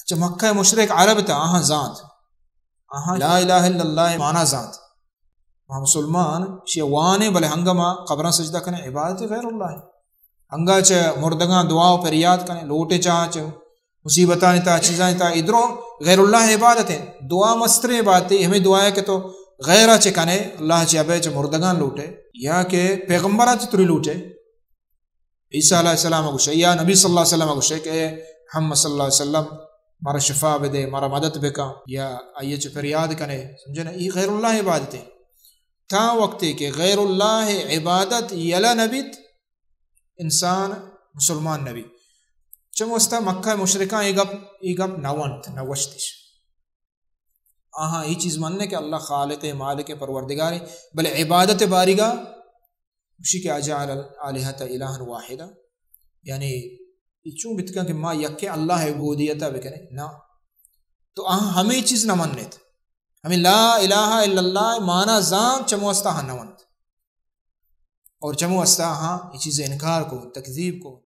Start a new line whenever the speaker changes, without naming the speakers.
چہ مکہ مشرک عرب تا آہاں ذات آہاں لا الہ الا اللہ مانا ذات وہاں مسلمان شیوانے بلے ہنگما قبران سجدہ کنے عبادت غیر اللہ ہنگا چہ مردگان دعا و پریاد کنے لوٹے چاہ چہ مصیبتان تا چیزان تا ادھروں غیر اللہ عبادت ہیں دعا مستر عبادت ہمیں دعا ہے کہ تو غیرہ چہ کنے اللہ چہ ابے چہ مردگان لوٹے یا کہ پیغمبرہ چہ تری لوٹے عیسیٰ علیہ السلام گوشے یا نبی صلی اللہ علیہ وسلم گوشے کہ محمد صلی اللہ علیہ وسلم مارا شفا بدے مارا مدد بکا یا آئیے چہ پریاد کنے سمجھے نا یہ غیر اللہ عبادت ہے تا وقت کہ غیر اللہ عبادت یلا نبیت انسان مسلمان نبی چموستا مکہ مشرکان ای گپ نوانت نوشتش آہاں یہ چیز ماننے کہ اللہ خالق مالک پروردگار بلے عبادت بارگاہ اسی کہ اجعل الالہۃ الہا واحدا یعنی چوں بتکا کہ ما یکے اللہ عبودیتا بکنے نا تو ہمیں چیز نہ منت ہمیں لا الہ الا اللہ مانا زان چمو استا ہاں نونت اور چمو استا ہاں یہ چیز انکار کو تکذیب کو